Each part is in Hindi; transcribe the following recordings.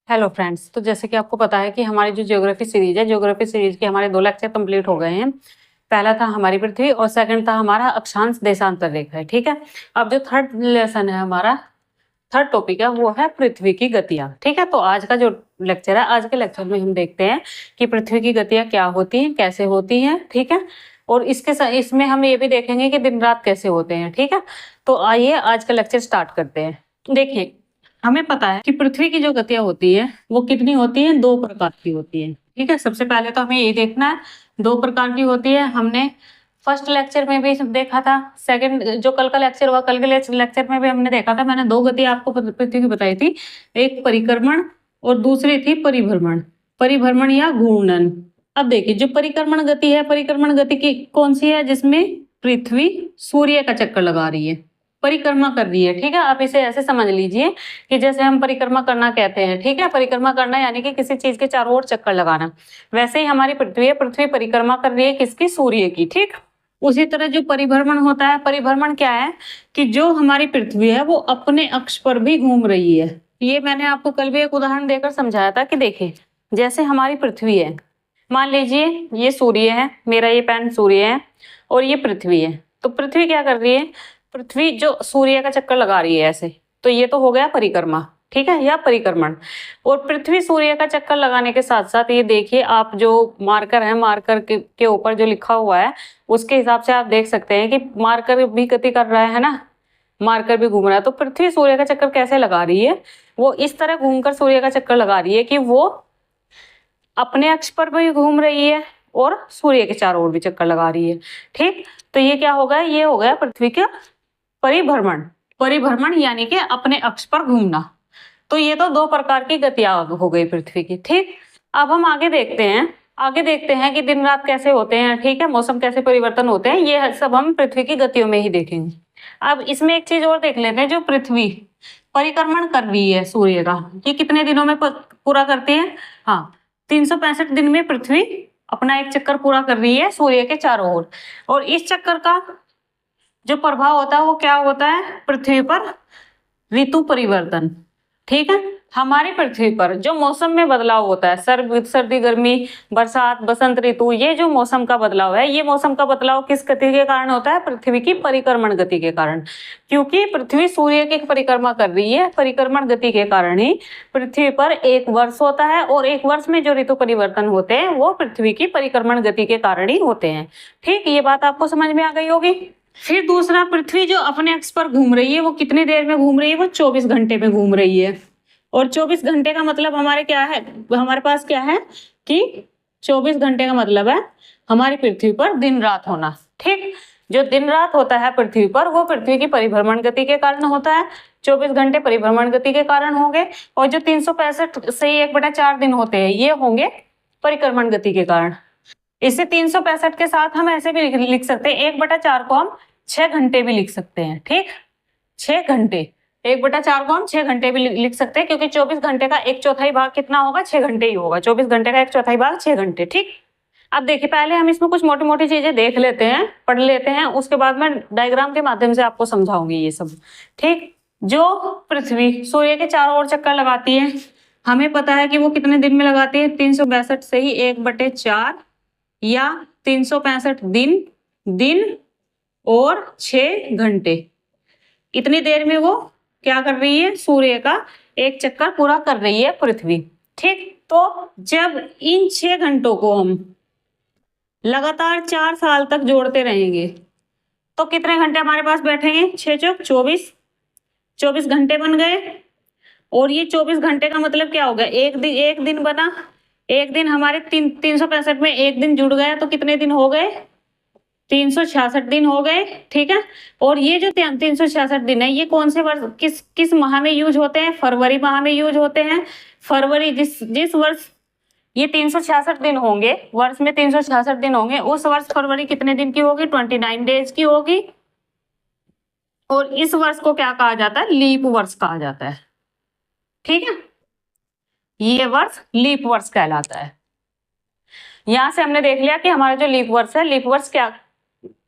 हेलो फ्रेंड्स, तो जैसे कि आपको पता है कि हमारी जो ज्योग्राफी सीरीज है, ज्योग्राफी सीरीज के हमारे 2 लेक्चर कंप्लीट हो गए हैं। पहला था हमारी पृथ्वी और सेकंड था हमारा अक्षांश देशांतर रेखा है। ठीक है, अब जो थर्ड लेसन है हमारा, थर्ड टॉपिक है, वो है पृथ्वी की गतियां। ठीक है, तो आज का जो लेक्चर है, आज के लेक्चर में हम देखते हैं कि पृथ्वी की गतियां क्या होती हैं, कैसे होती हैं। ठीक है, और इसमें हम ये भी देखेंगे कि दिन रात कैसे होते हैं। ठीक है, तो आइए आज का लेक्चर स्टार्ट करते हैं। देखिए, हमें पता है कि पृथ्वी की जो गतियां होती है वो कितनी होती है, 2 प्रकार की होती है। ठीक है, सबसे पहले तो हमें ये देखना है 2 प्रकार की होती है। हमने फर्स्ट लेक्चर में भी देखा था, सेकंड जो कल का लेक्चर हुआ, कल के लेक्चर में भी हमने देखा था। मैंने 2 गति आपको पृथ्वी की बताई थी, एक परिक्रमण और दूसरी थी परिभ्रमण, परिभ्रमण या घूर्णन। अब देखिए, जो परिक्रमण गति है, परिक्रमण गति की कौन सी है, जिसमें पृथ्वी सूर्य का चक्कर लगा रही है, परिक्रमा कर रही है। ठीक है, आप इसे ऐसे समझ लीजिए कि जैसे हम परिक्रमा करना कहते हैं। ठीक है, परिक्रमा करना यानी कि किसी चीज के चारों ओर चक्कर लगाना, वैसे ही हमारी पृथ्वी है, पृथ्वी परिक्रमा कर रही है किसकी, सूर्य की। ठीक, उसी तरह जो परिभ्रमण होता है, परिभ्रमण क्या है कि जो हमारी पृथ्वी है वो अपने अक्ष पर भी घूम रही है। ये मैंने आपको कल भी एक उदाहरण देकर समझाया था कि देखिए, जैसे हमारी पृथ्वी है, मान लीजिए ये सूर्य है, मेरा ये पेन सूर्य है और ये पृथ्वी है। तो पृथ्वी क्या कर रही है, पृथ्वी जो सूर्य का चक्कर लगा रही है ऐसे, तो ये तो हो गया परिक्रमा। ठीक है, या परिक्रमण। और पृथ्वी सूर्य का चक्कर लगाने के साथ साथ ये देखिए, आप जो मार्कर है, मार्कर के ऊपर जो लिखा हुआ है उसके हिसाब से आप देख सकते हैं कि मार्कर भी गति कर रहा है ना, मार्कर भी घूम रहा है। तो पृथ्वी सूर्य का चक्कर कैसे लगा रही है, वो इस तरह घूमकर सूर्य का चक्कर लगा रही है कि वो अपने अक्ष पर भी घूम रही है और सूर्य के चारों ओर भी चक्कर लगा रही है। ठीक, तो ये क्या हो गया, ये हो गया पृथ्वी का परिभ्रमण। परिभ्रमण यानी कि अपने अक्ष पर घूमना। तो ये तो 2 प्रकार की गतियां हो गई पृथ्वी की। ठीक, अब हम आगे देखते हैं, आगे देखते हैं कि दिन रात कैसे होते हैं। ठीक है, मौसम कैसे परिवर्तन होते हैं, ये सब हम पृथ्वी की गतियों में ही देखेंगे। अब इसमें एक चीज और देख लेते हैं, जो पृथ्वी परिक्रमण कर रही है सूर्य का, ये कितने दिनों में पूरा करती है। हाँ, 365 दिन में पृथ्वी अपना एक चक्कर पूरा कर रही है सूर्य के चारों ओर। और इस चक्कर का जो प्रभाव होता है वो क्या होता है पृथ्वी पर, ऋतु परिवर्तन। ठीक है, हमारी पृथ्वी पर जो मौसम में बदलाव होता है, सर्दी गर्मी बरसात बसंत ऋतु, ये जो मौसम का बदलाव है, ये मौसम का बदलाव किस गति के कारण होता है, पृथ्वी की परिक्रमण गति के कारण। क्योंकि पृथ्वी सूर्य की परिक्रमा कर रही है, परिक्रमण गति के कारण ही पृथ्वी पर एक वर्ष होता है, और एक वर्ष में जो ऋतु परिवर्तन होते हैं वो पृथ्वी की परिक्रमण गति के कारण ही होते हैं। ठीक, ये बात आपको समझ में आ गई होगी। फिर दूसरा, पृथ्वी जो अपने अक्ष पर घूम रही है वो कितनी देर में घूम रही है, वो 24 घंटे में घूम रही है। और 24 घंटे का मतलब हमारे क्या है, हमारे पास क्या है कि 24 घंटे का मतलब है हमारी पृथ्वी पर दिन रात होना। ठीक, जो दिन रात होता है पृथ्वी पर वो पृथ्वी की परिभ्रमण गति के कारण होता है, 24 घंटे परिभ्रमण गति के कारण होंगे। और जो 365 से 1/4 दिन होते हैं ये होंगे परिक्रमण गति के कारण। इसे 365 के साथ हम ऐसे भी लिख सकते हैं, 1/4 को हम 6 घंटे भी लिख सकते हैं। ठीक, 6 घंटे, 1/4 को हम 6 घंटे भी लिख सकते हैं, क्योंकि 24 घंटे का 1/4 भाग कितना होगा, 6 घंटे ही होगा। 24 घंटे का 1/4 भाग 6 घंटे। ठीक, अब देखिए, पहले हम इसमें कुछ मोटी मोटी चीजें देख लेते हैं, पढ़ लेते हैं, उसके बाद मैं डायग्राम के माध्यम से आपको समझाऊंगी ये सब। ठीक, जो पृथ्वी सूर्य के चारों ओर चक्कर लगाती है, हमें पता है कि वो कितने दिन में लगाती है, 362 से ही 1/4 या 365 दिन और 6 घंटे, इतनी देर में वो क्या कर रही है, सूर्य का एक चक्कर पूरा कर रही है पृथ्वी। ठीक, तो जब इन 6 घंटों को हम लगातार 4 साल तक जोड़ते रहेंगे तो कितने घंटे हमारे पास बैठेंगे, 6 चौक 24, 24 घंटे बन गए। और ये 24 घंटे का मतलब क्या हो गया, एक दिन बना, एक दिन हमारे 365 में एक दिन जुड़ गया तो कितने दिन हो गए, 366 दिन हो गए। ठीक है, और ये जो 366 दिन है ये कौन से वर्ष, किस माह में यूज होते हैं, फरवरी माह में यूज होते हैं। फरवरी, जिस वर्ष ये 366 दिन होंगे, वर्ष में 366 दिन होंगे, उस वर्ष फरवरी कितने दिन की होगी, 29 डेज की होगी। और इस वर्ष को क्या कहा जाता है, लीप वर्ष कहा जाता है। ठीक है, ये वर्ष लीप वर्ष कहलाता है। यहां से हमने देख लिया कि हमारा जो लीप वर्ष है, लीप वर्ष क्या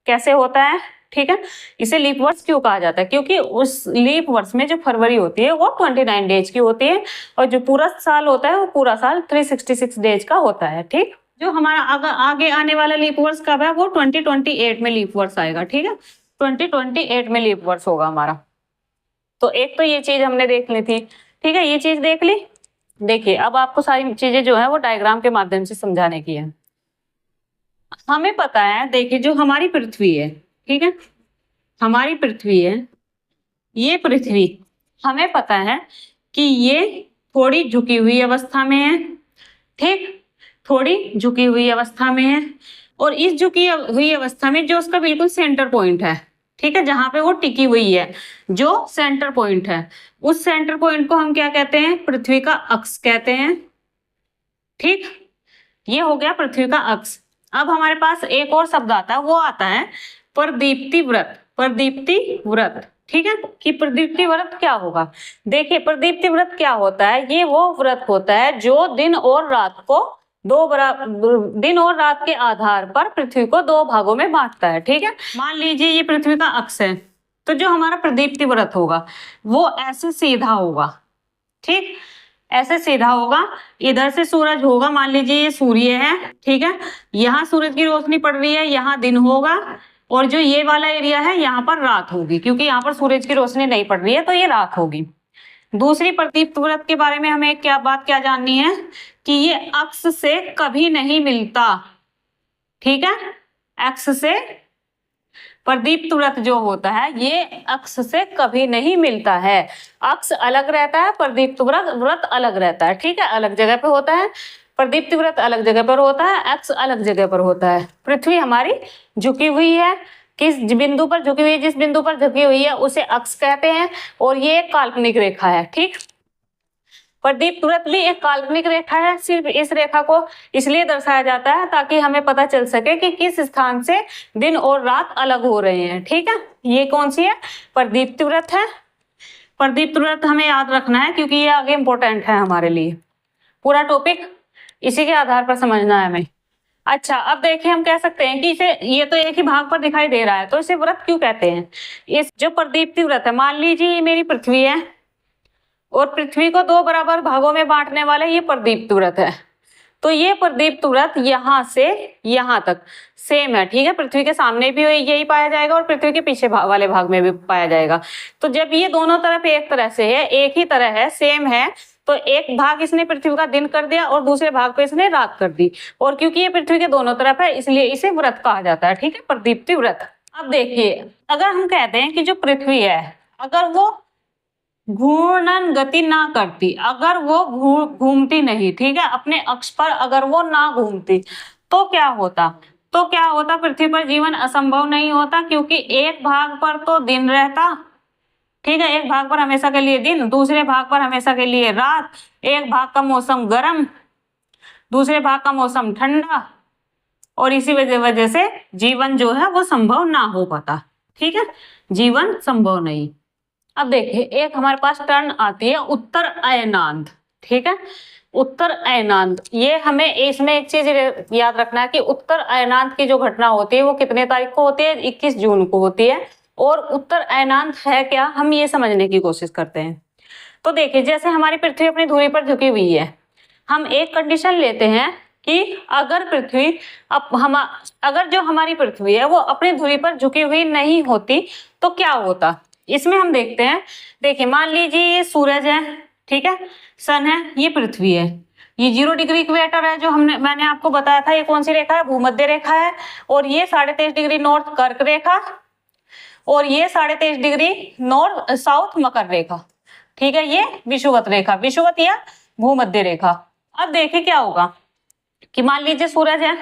कैसे होता है, ठीक है। इसे लीप वर्ष क्यों कहा जाता है? क्योंकि उस लीप वर्ष में जो फरवरी होती है वो 29 डेज की होती है और जो पूरा साल होता है वो पूरा साल 366 डेज का होता है। ठीक, जो हमारा आगे आने वाला लीप वर्ष कब है? वो 2028 में लीप वर्ष आएगा। ठीक है, 2028 में लीप वर्ष होगा हमारा। तो एक तो ये चीज हमने देख ली थी। ठीक है, ये चीज देख ली। देखिए अब आपको सारी चीजें जो है वो डायग्राम के माध्यम से समझाने की है। हमें पता है, देखिए जो हमारी पृथ्वी है, ठीक है, हमारी पृथ्वी है, ये पृथ्वी हमें पता है कि ये थोड़ी झुकी हुई अवस्था में है। ठीक, थोड़ी झुकी हुई अवस्था में है और इस झुकी हुई अवस्था में जो उसका बिल्कुल सेंटर पॉइंट है, ठीक है, जहां पे वो टिकी हुई है, जो सेंटर पॉइंट है, उस सेंटर पॉइंट को हम क्या कहते हैं? पृथ्वी का अक्ष कहते हैं। ठीक, ये हो गया पृथ्वी का अक्ष। अब हमारे पास एक और शब्द आता है, वो आता है प्रदीप्ति व्रत। प्रदीप्ति व्रत, ठीक है, कि प्रदीप्ति व्रत क्या होगा? देखिए प्रदीप्ति व्रत क्या होता है? ये वो व्रत होता है जो दिन और रात को दिन और रात के आधार पर पृथ्वी को दो भागों में बांटता है। ठीक है, मान लीजिए ये पृथ्वी का अक्ष है, तो जो हमारा प्रदीप्ति व्रत होगा वो ऐसे सीधा होगा। ठीक, ऐसे सीधा होगा, इधर से सूरज होगा, मान लीजिए ये सूर्य है, ठीक है, यहाँ सूरज की रोशनी पड़ रही है, यहाँ दिन होगा और जो ये वाला एरिया है यहाँ पर रात होगी, क्योंकि यहाँ पर सूरज की रोशनी नहीं पड़ रही है तो ये रात होगी। दूसरी प्रदीप्त व्रत के बारे में हमें क्या जाननी है कि ये अक्ष से कभी नहीं मिलता। ठीक है, अक्ष से प्रदीप्त व्रत जो होता है ये अक्ष से कभी नहीं मिलता है। अक्ष अलग रहता है, प्रदीप्त व्रत अलग रहता है। ठीक है, अलग जगह पे होता है, प्रदीप्त व्रत अलग जगह पर होता है, अक्ष अलग जगह पर होता है। पृथ्वी हमारी झुकी हुई है, किस बिंदु पर झुकी हुई है? जिस बिंदु पर झुकी हुई है उसे अक्ष कहते हैं और ये एक काल्पनिक रेखा है। ठीक, प्रदीप्त व्रत भी एक काल्पनिक रेखा है। सिर्फ इस रेखा को इसलिए दर्शाया जाता है ताकि हमें पता चल सके कि किस स्थान से दिन और रात अलग हो रहे हैं। ठीक है, ये कौन सी है? प्रदीप्त व्रत है। प्रदीप्त व्रत हमें याद रखना है क्योंकि ये आगे इंपॉर्टेंट है हमारे लिए। पूरा टॉपिक इसी के आधार पर समझना है हमें। अच्छा, अब देखिए हम कह सकते हैं कि इसे, ये तो एक ही भाग पर दिखाई दे रहा है तो इसे व्रत क्यों कहते हैं? इस जो प्रदीप्ति व्रत है, मान लीजिए ये मेरी पृथ्वी है और पृथ्वी को दो बराबर भागों में बांटने वाला ये प्रदीप्त व्रत है। तो ये प्रदीप्त व्रत यहाँ से यहाँ तक सेम है। ठीक है, पृथ्वी के सामने भी यही पाया जाएगा और पृथ्वी के पीछे वाले भाग में भी पाया जाएगा। तो जब ये दोनों तरफ एक तरह से है, एक ही तरह है, सेम है, तो एक भाग इसने पृथ्वी का दिन कर दिया और दूसरे भाग पे इसने रात कर दी, और क्योंकि ये पृथ्वी के दोनों तरफ है इसलिए इसे व्रत कहा जाता है। ठीक है, प्रदीप्ति व्रत। अब देखिए अगर हम कहते हैं कि जो पृथ्वी है अगर वो घूर्णन गति ना करती, अगर वो घूमती नहीं, ठीक है, अपने अक्ष पर अगर वो ना घूमती तो क्या होता? तो क्या होता? पृथ्वी पर जीवन असंभव नहीं होता, क्योंकि एक भाग पर तो दिन रहता, ठीक है, एक भाग पर हमेशा के लिए दिन, दूसरे भाग पर हमेशा के लिए रात, एक भाग का मौसम गर्म, दूसरे भाग का मौसम ठंडा, और इसी वजह से जीवन जो है वो संभव ना हो पाता। ठीक है, जीवन संभव नहीं। अब देखिए एक हमारे पास टर्न आती है उत्तर अयनांत। ठीक है, उत्तर अयनांत, ये हमें इसमें एक चीज याद रखना है कि उत्तर अयनांत की जो घटना होती है वो कितने तारीख को होती है? 21 जून को होती है। और उत्तर अयनांत है क्या, हम ये समझने की कोशिश करते हैं। तो देखिए जैसे हमारी पृथ्वी अपनी धुरी पर झुकी हुई है, हम एक कंडीशन लेते हैं कि अगर पृथ्वी अगर जो हमारी पृथ्वी है वो अपनी धुरी पर झुकी हुई नहीं होती तो क्या होता? इसमें हम देखते हैं, देखिए मान लीजिए ये सूरज है, ठीक है, सन है, ये पृथ्वी है, ये 0 डिग्री इक्वेटर है जो मैंने आपको बताया था। ये कौन सी रेखा है? भूमध्य रेखा है। और ये 23.5 डिग्री नॉर्थ कर्क रेखा और ये 23.5 डिग्री नॉर्थ साउथ मकर रेखा। ठीक है, ये विषुवत रेखा, विषुवत या भूमध्य रेखा। अब देखिए क्या होगा कि मान लीजिए सूरज है,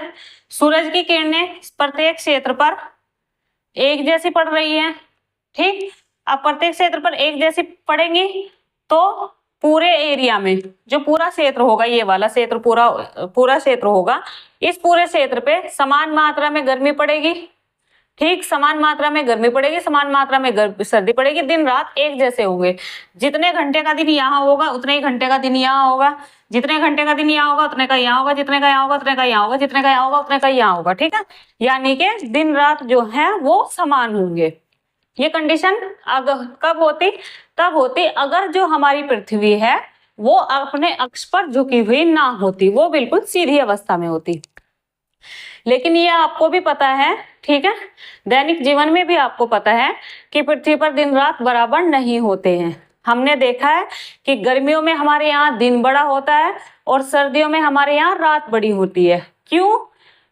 सूरज की किरणें प्रत्येक क्षेत्र पर एक जैसी पड़ रही है। ठीक, अब प्रत्येक क्षेत्र पर एक जैसी पड़ेंगी तो पूरे एरिया में जो पूरा क्षेत्र होगा, ये वाला क्षेत्र पूरा क्षेत्र होगा, इस पूरे क्षेत्र पे समान मात्रा में गर्मी पड़ेगी। ठीक समान मात्रा में गर्मी पड़ेगी, समान मात्रा में सर्दी पड़ेगी, दिन रात एक जैसे होंगे। जितने घंटे का दिन यहाँ होगा उतने ही घंटे का दिन यहाँ होगा, जितने घंटे का दिन यहाँ होगा उतने का यहाँ होगा, जितने का यहाँ होगा उतने का यहाँ होगा, जितने का यहाँ होगा उतने का यहाँ होगा। ठीक है, यानी कि दिन रात जो है वो समान होंगे। ये कंडीशन अगर कब होती, तब होती अगर जो हमारी पृथ्वी है वो अपने अक्ष पर झुकी हुई ना होती, वो बिल्कुल सीधी अवस्था में होती। लेकिन ये आपको भी पता है, ठीक है, दैनिक जीवन में भी आपको पता है कि पृथ्वी पर दिन रात बराबर नहीं होते हैं। हमने देखा है कि गर्मियों में हमारे यहाँ दिन बड़ा होता है और सर्दियों में हमारे यहाँ रात बड़ी होती है। क्यों?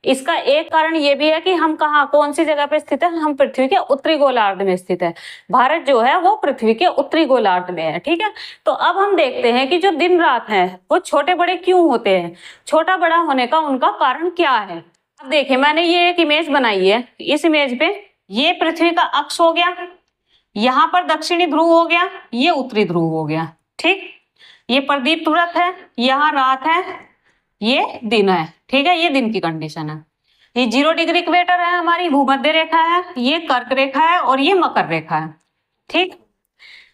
इसका एक कारण ये भी है कि हम कहाँ, कौन सी जगह पर स्थित है, हम पृथ्वी के उत्तरी गोलार्ध में स्थित है। भारत जो है वो पृथ्वी के उत्तरी गोलार्ध में है। ठीक है, तो अब हम देखते हैं कि जो दिन रात है वो छोटे बड़े क्यों होते हैं, छोटा बड़ा होने का उनका कारण क्या है। अब देखिए, मैंने ये एक इमेज बनाई है। इस इमेज पे ये पृथ्वी का अक्ष हो गया, यहाँ पर दक्षिणी ध्रुव हो गया, ये उत्तरी ध्रुव हो गया। ठीक, ये प्रदीप्त व्रत है, यहाँ रात है, ये दिन है। ठीक है, ये दिन की कंडीशन है। ये 0 डिग्री इक्वेटर है, हमारी भूमध्य रेखा है, ये कर्क रेखा है और ये मकर रेखा है। ठीक,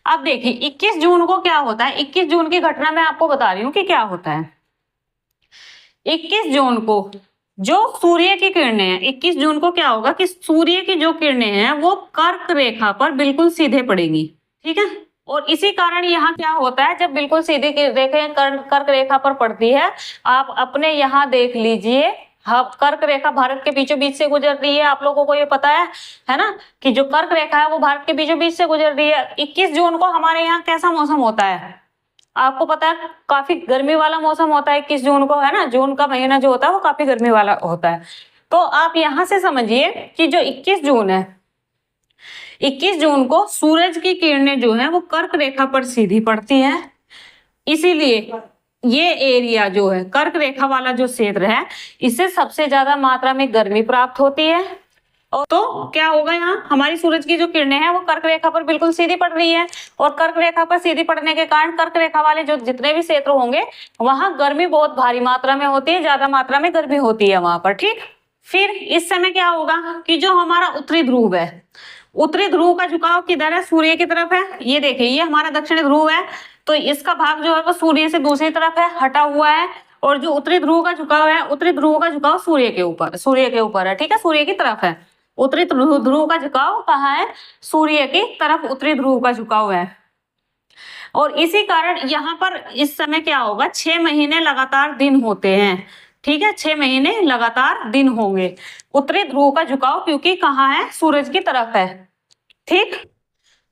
अब देखिए 21 जून को क्या होता है। 21 जून की घटना मैं आपको बता रही हूँ कि क्या होता है। 21 जून को जो सूर्य की किरणें हैं, 21 जून को क्या होगा कि सूर्य की जो किरणें हैं वो कर्क रेखा पर बिल्कुल सीधे पड़ेंगी। ठीक है, और इसी कारण यहाँ क्या होता है, जब बिल्कुल सीधी रेखा कर्क रेखा पर पड़ती है, आप अपने यहाँ देख लीजिए, कर्क रेखा भारत के बीचों बीच से गुजर रही है। आप लोगों को ये पता है ना, कि जो कर्क रेखा है वो भारत के बीचों बीच से गुजर रही है। 21 जून को हमारे यहाँ कैसा मौसम होता है, आपको पता है, काफी गर्मी वाला मौसम होता है 21 जून को, है ना। जून का महीना जो होता है वो काफी गर्मी वाला होता है। तो आप यहाँ से समझिए कि जो 21 जून है, 21 जून को सूरज की किरणें जो है वो कर्क रेखा पर सीधी पड़ती है। इसीलिए ये एरिया जो है, कर्क रेखा वाला जो क्षेत्र है, इससे सबसे ज्यादा मात्रा में गर्मी प्राप्त होती है। और तो क्या होगा, यहाँ हमारी सूरज की जो किरणें हैं वो कर्क रेखा पर बिल्कुल सीधी पड़ रही है, और कर्क रेखा पर सीधी पड़ने के कारण कर्क रेखा वाले जो जितने भी क्षेत्र होंगे वहां गर्मी बहुत भारी मात्रा में होती है, ज्यादा मात्रा में गर्मी होती है वहां पर। ठीक, फिर इस समय क्या होगा कि जो हमारा उत्तरी ध्रुव है, उत्तरी ध्रुव का झुकाव किधर है, सूर्य की तरफ है। ये देखिए, ये हमारा दक्षिणी ध्रुव है, तो इसका भाग जो है वो सूर्य से दूसरी तरफ है, हटा हुआ है। और जो उत्तरी ध्रुव का झुकाव है, उत्तरी ध्रुव का झुकाव सूर्य के ऊपर है। ठीक है, सूर्य की तरफ है। उत्तरी ध्रुव का झुकाव कहाँ है, सूर्य की तरफ उत्तरी ध्रुव का झुकाव है। और इसी कारण यहाँ पर इस समय क्या होगा, 6 महीने लगातार दिन होते हैं। ठीक है, 6 महीने लगातार दिन होंगे। उत्तरी ध्रुव का झुकाव क्योंकि कहाँ है, सूरज की तरफ है। ठीक,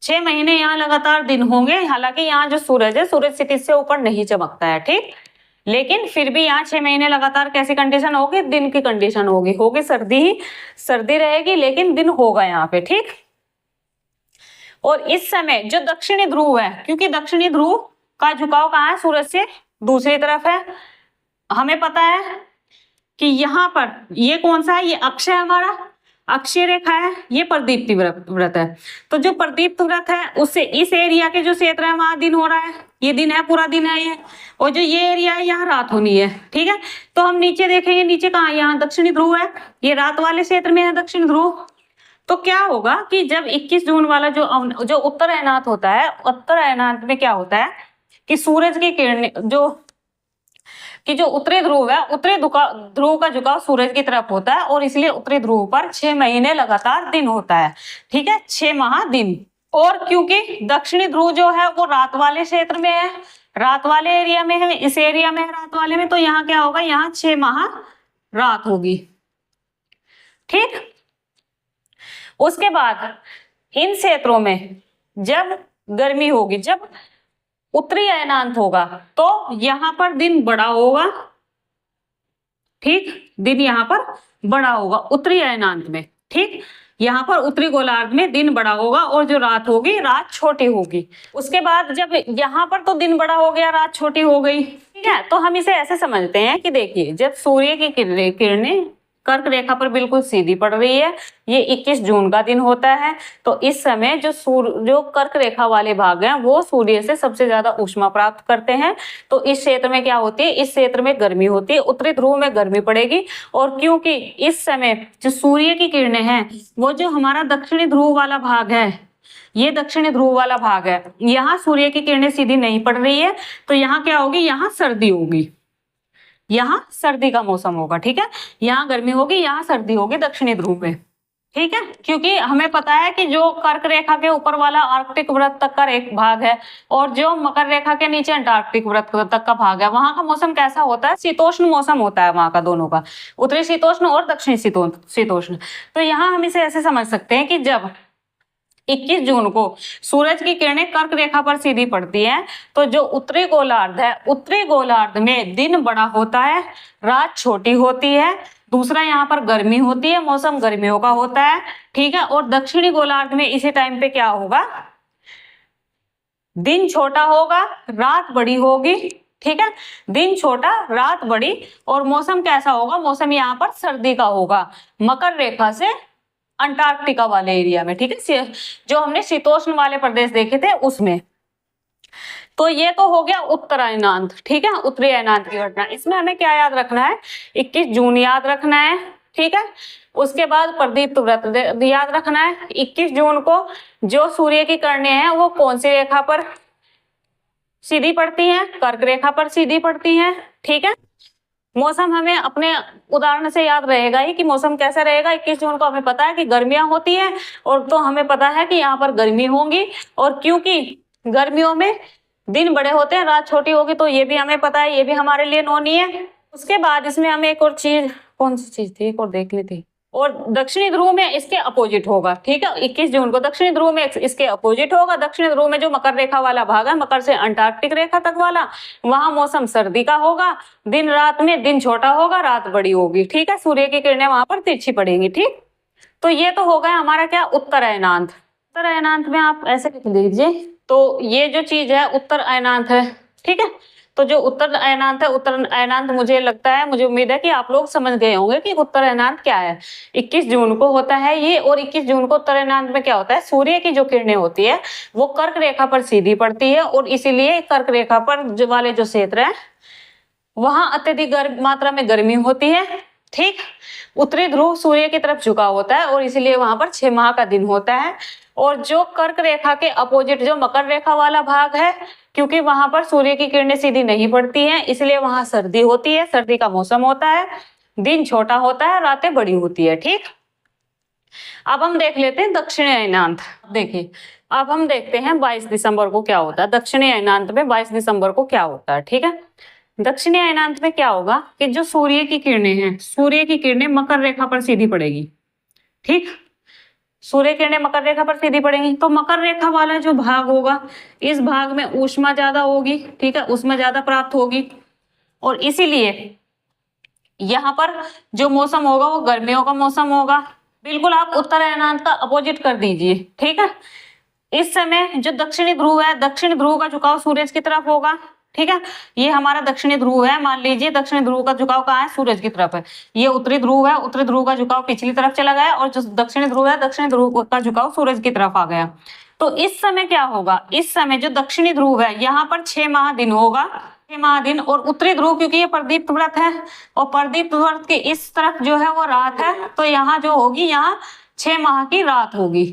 6 महीने यहाँ लगातार दिन होंगे। हालांकि यहाँ जो सूरज है, सूरज क्षितिज से ऊपर नहीं चमकता है। ठीक, लेकिन फिर भी यहाँ 6 महीने लगातार कैसी कंडीशन होगी, दिन की कंडीशन होगी सर्दी ही सर्दी रहेगी, लेकिन दिन होगा यहाँ पे। ठीक, और इस समय जो दक्षिणी ध्रुव है, क्योंकि दक्षिणी ध्रुव का झुकाव कहाँ है, सूरज से दूसरी तरफ है। हमें पता है कि यहाँ पर ये कौन सा है, ये अक्ष है, हमारा अक्षीय रेखा है, ये प्रदीप्ति व्रत है। तो जो प्रदीप्त व्रत है उससे इस एरिया के जो क्षेत्र है वहां दिन हो रहा है, ये दिन है, पूरा दिन है ये। और जो ये एरिया है यहाँ रात होनी है। ठीक है, तो हम नीचे देखेंगे, नीचे कहाँ, यहाँ दक्षिणी ध्रुव है, ये रात वाले क्षेत्र में है दक्षिणी ध्रुव। तो क्या होगा कि जब 21 जून वाला जो उत्तर अयनात होता है, उत्तर अयनात में क्या होता है कि सूरज की किरणें जो उत्तरी ध्रुव है, उत्तरी ध्रुव का झुकाव सूरज की तरफ होता है, और इसलिए उत्तरी ध्रुव पर 6 महीने लगातार दिन होता है। ठीक है, 6 माह दिन। और क्योंकि दक्षिणी ध्रुव जो है वो रात वाले क्षेत्र में है, रात वाले एरिया में है, इस एरिया में है रात वाले में, तो यहाँ क्या होगा, यहाँ 6 माह रात होगी। ठीक, उसके बाद इन क्षेत्रों में जब गर्मी होगी, जब उत्तरी अयनांत होगा, तो यहाँ पर दिन बड़ा होगा। ठीक, दिन यहाँ पर बड़ा होगा उत्तरी अयनांत में। ठीक, यहाँ पर उत्तरी गोलार्ध में दिन बड़ा होगा और जो रात होगी, रात छोटी होगी। उसके बाद जब यहाँ पर तो दिन बड़ा हो गया, रात छोटी हो गई। ठीक है, तो हम इसे ऐसे समझते हैं कि देखिए, जब सूर्य की किरणें कर्क रेखा पर बिल्कुल सीधी पड़ रही है। ये 21 जून का दिन होता है। तो इस समय जो कर्क रेखा वाले भाग हैं वो सूर्य से सबसे ज्यादा ऊष्मा प्राप्त करते हैं। तो इस क्षेत्र में क्या होती है, इस क्षेत्र में गर्मी होती है, उत्तरी ध्रुव में गर्मी पड़ेगी। और क्योंकि इस समय जो सूर्य की किरणें हैं वो जो हमारा दक्षिणी ध्रुव वाला भाग है, ये दक्षिणी ध्रुव वाला भाग है, यहाँ सूर्य की किरणें सीधी नहीं पड़ रही है। तो यहाँ क्या होगी, यहाँ सर्दी होगी, यहाँ सर्दी का मौसम होगा। ठीक है, यहाँ गर्मी होगी, यहाँ सर्दी होगी दक्षिणी ध्रुव में। ठीक है, क्योंकि हमें पता है कि जो कर्क रेखा के ऊपर वाला आर्कटिक वृत्त तक का एक भाग है और जो मकर रेखा के नीचे अंटार्कटिक वृत्त तक का भाग है, वहां का मौसम कैसा होता है, शीतोष्ण मौसम होता है वहां का, दोनों का, उत्तरी शीतोष्ण और दक्षिणी शीतोष्ण। तो यहाँ हम इसे ऐसे समझ सकते हैं कि जब 21 जून को सूरज की किरणें कर्क रेखा पर सीधी पड़ती हैं तो जो उत्तरी गोलार्ध है, उत्तरी गोलार्ध में दिन बड़ा होता है, रात छोटी होती है। दूसरा, यहाँ पर गर्मी होती है, मौसम गर्मियों का होता है। ठीक है, और दक्षिणी गोलार्ध में इसी टाइम पे क्या होगा, दिन छोटा होगा, रात बड़ी होगी। ठीक है, दिन छोटा, रात बड़ी, और मौसम कैसा होगा, मौसम यहाँ पर सर्दी का होगा, मकर रेखा से अंटार्कटिका वाले एरिया में। ठीक है, जो हमने शीतोष्ण वाले प्रदेश देखे थे उसमें। तो ये तो हो गया उत्तर अयनांत। ठीक है, उत्तरी अयनांत की घटना। इसमें हमें क्या याद रखना है, 21 जून याद रखना है। ठीक है, उसके बाद प्रदीप्त व्रत याद रखना है। 21 जून को जो सूर्य की किरणें हैं वो कौन सी रेखा पर सीधी पड़ती हैं, कर्क रेखा पर सीधी पड़ती हैं। ठीक है, मौसम हमें अपने उदाहरण से याद रहेगा ही कि मौसम कैसा रहेगा। 21 जून को हमें पता है कि गर्मियां होती हैं, और तो हमें पता है कि यहाँ पर गर्मी होंगी, और क्योंकि गर्मियों में दिन बड़े होते हैं, रात छोटी होगी, तो ये भी हमें पता है, ये भी हमारे लिए नोनी है। उसके बाद इसमें हमें एक और चीज, कौन सी चीज थी, एक और देखनी थी, और दक्षिणी ध्रुव में इसके अपोजिट होगा। ठीक है, 21 जून को दक्षिणी ध्रुव में इसके अपोजिट होगा। दक्षिणी ध्रुव में जो मकर रेखा वाला भाग है, मकर से अंटार्कटिक रेखा तक वाला, वहां मौसम सर्दी का होगा, दिन रात में दिन छोटा होगा, रात बड़ी होगी। ठीक है, सूर्य की किरणें वहां पर तिरछी पड़ेंगी। ठीक, तो ये तो हो गया हमारा क्या, उत्तर अयनांत। उत्तर अयनांत में आप ऐसे लिख लीजिए, तो ये जो चीज है उत्तर अयनांत है। ठीक है, तो जो उत्तर अयनांत है, उत्तर अयनांत मुझे लगता है, मुझे उम्मीद है कि आप लोग समझ गए होंगे कि उत्तर अयनांत क्या है। 21 जून को होता है ये, और 21 जून को उत्तर अयनांत में क्या होता है, सूर्य की जो किरणें होती है वो कर्क रेखा पर सीधी पड़ती है, और इसीलिए कर्क रेखा पर वाले जो क्षेत्र है वहां अत्यधिक मात्रा में गर्मी होती है। ठीक, उत्तरी ध्रुव सूर्य की तरफ झुका होता है, और इसीलिए वहां पर 6 माह का दिन होता है। और जो कर्क रेखा के अपोजिट जो मकर रेखा वाला भाग है, क्योंकि वहां पर सूर्य की किरणें सीधी नहीं पड़ती हैं, इसलिए वहां सर्दी होती है, सर्दी का मौसम होता है, दिन छोटा होता है, रातें बड़ी होती है। ठीक, अब हम देख लेते हैं दक्षिणी अयनांत। देखिए, अब हम देखते हैं 22 दिसंबर को क्या होता है। दक्षिणी अयनांत में 22 दिसंबर को क्या होता है। ठीक है, दक्षिणी अयनांत में क्या होगा कि जो सूर्य की किरणें हैं, सूर्य की किरणें मकर रेखा पर सीधी पड़ेगी। ठीक, सूर्य किरणें मकर रेखा पर सीधी पड़ेंगी, तो मकर रेखा वाला जो भाग होगा, इस भाग में ऊष्मा ज्यादा होगी। ठीक है, ऊष्मा ज्यादा प्राप्त होगी, और इसीलिए यहाँ पर जो मौसम होगा वो गर्मियों का मौसम होगा। बिल्कुल आप उत्तर अयनांत का अपोजिट कर दीजिए। ठीक है, इस समय जो दक्षिणी ध्रुव है, दक्षिणी ध्रुव का झुकाव सूरज की तरफ होगा। ठीक है, ये हमारा दक्षिणी ध्रुव है, मान लीजिए दक्षिणी ध्रुव का झुकाव कहाँ है, सूरज की तरफ है। ये उत्तरी ध्रुव है, उत्तरी ध्रुव का झुकाव पिछली तरफ चला गया, और जो दक्षिणी ध्रुव है, दक्षिणी ध्रुव का झुकाव सूरज की तरफ आ गया। तो इस समय क्या होगा, इस समय जो दक्षिणी ध्रुव है यहाँ पर 6 माह दिन होगा, 6 माह दिन, और उत्तरी ध्रुव क्योंकि ये प्रदीप्त व्रत है, और प्रदीप्त व्रत के इस तरफ जो है वो रात है, तो यहाँ जो होगी, यहाँ 6 माह की रात होगी,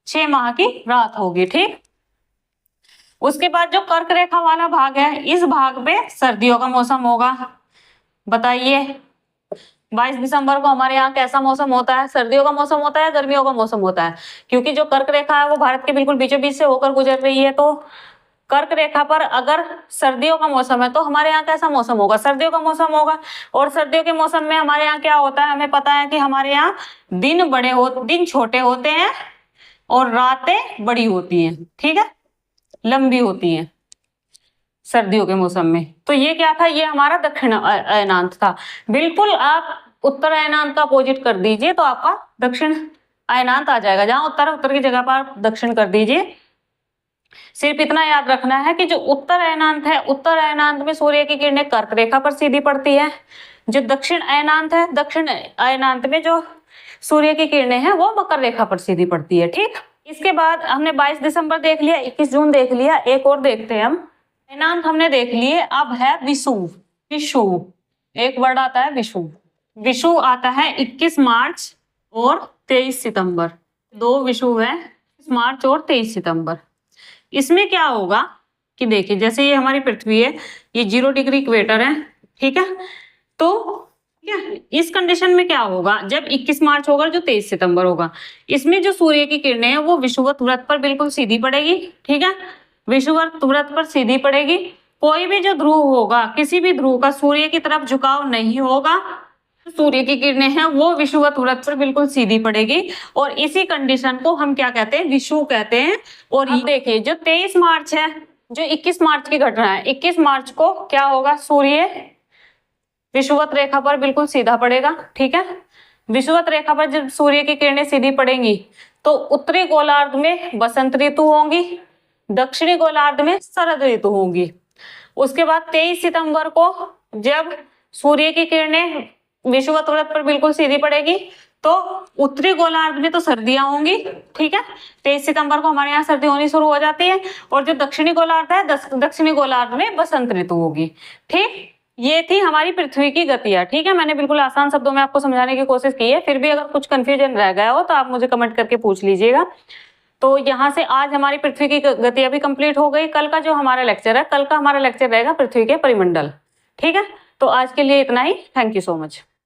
6 माह की रात होगी। ठीक, उसके बाद जो कर्क रेखा वाला भाग है, इस भाग पे सर्दियों का मौसम होगा। बताइए 22 दिसंबर को हमारे यहाँ कैसा मौसम होता है, सर्दियों का मौसम होता है, गर्मियों का मौसम होता है? क्योंकि जो कर्क रेखा है वो भारत के बिल्कुल बीचों बीच से होकर गुजर रही है, तो कर्क रेखा पर अगर सर्दियों का मौसम है तो हमारे यहाँ कैसा मौसम होगा, सर्दियों का मौसम होगा। और सर्दियों के मौसम में हमारे यहाँ क्या होता है, हमें पता है कि हमारे यहाँ दिन छोटे होते हैं और रातें बड़ी होती हैं। ठीक है, लंबी होती हैं सर्दियों के मौसम में। तो ये क्या था, ये हमारा दक्षिण अयनांत था। बिल्कुल आप उत्तर अयनांत का अपोजिट कर दीजिए तो आपका दक्षिण अयनांत आ जाएगा। जहां उत्तर की जगह पर आप दक्षिण कर दीजिए सिर्फ इतना याद रखना है कि जो उत्तर अयनांत है, उत्तर अयनांत में सूर्य की किरणें कर्क रेखा पर सीधी पड़ती है। जो दक्षिण अयनांत है, दक्षिण अयनांत में जो सूर्य की किरणें हैं वो मकर रेखा पर सीधी पड़ती है। ठीक, इसके बाद हमने 22 दिसंबर देख लिया, 21 जून देख लिया, एक और देखते हैं हम। अयनांत हमने देख लिए, अब है विषुव। विषुव एक वर्ड आता है विषुव। विषुव आता है 21 मार्च और 23 सितंबर। दो विषुव है, 21 मार्च और 23 सितंबर। इसमें क्या होगा कि देखिए, जैसे ये हमारी पृथ्वी है, ये 0 डिग्री इक्वेटर है, ठीक है। तो क्या इस कंडीशन में क्या होगा, जब 21 मार्च होगा जो 23 सितंबर होगा, इसमें जो सूर्य की किरणें हैं वो विषुवत व्रत पर बिल्कुल सीधी पड़ेगी। ठीक है, विषुवत व्रत पर सीधी पड़ेगी। कोई भी जो ध्रुव होगा, किसी भी ध्रुव का सूर्य की तरफ झुकाव नहीं होगा। सूर्य की किरणें हैं वो विषुवत व्रत पर बिल्कुल सीधी पड़ेगी, और इसी कंडीशन को हम क्या कहते हैं, विषुव कहते हैं। और ये देखिए, जो 23 मार्च है, जो 21 मार्च की घटना है, 21 मार्च को क्या होगा, सूर्य विषुवत रेखा पर बिल्कुल सीधा पड़ेगा। ठीक है, विषुवत रेखा पर जब सूर्य की किरणें सीधी पड़ेंगी तो उत्तरी गोलार्ध में बसंत ऋतु होंगी, दक्षिणी गोलार्ध में शरद ऋतु होंगी। उसके बाद 23 सितंबर को जब सूर्य की किरणें विषुवत व्रत पर बिल्कुल सीधी पड़ेगी तो उत्तरी गोलार्ध में तो सर्दियां होंगी। ठीक है, 23 सितंबर को हमारे यहाँ सर्दी होनी शुरू हो जाती है, और जो दक्षिणी गोलार्ध है, दक्षिणी गोलार्ध में बसंत ऋतु होगी। ठीक, ये थी हमारी पृथ्वी की गतियां। ठीक है, मैंने बिल्कुल आसान शब्दों में आपको समझाने की कोशिश की है, फिर भी अगर कुछ कंफ्यूजन रह गया हो तो आप मुझे कमेंट करके पूछ लीजिएगा। तो यहाँ से आज हमारी पृथ्वी की गतियां भी कंप्लीट हो गई। कल का जो हमारा लेक्चर है, कल का हमारा लेक्चर रहेगा पृथ्वी के परिमंडल। ठीक है, तो आज के लिए इतना ही। Thank you so much.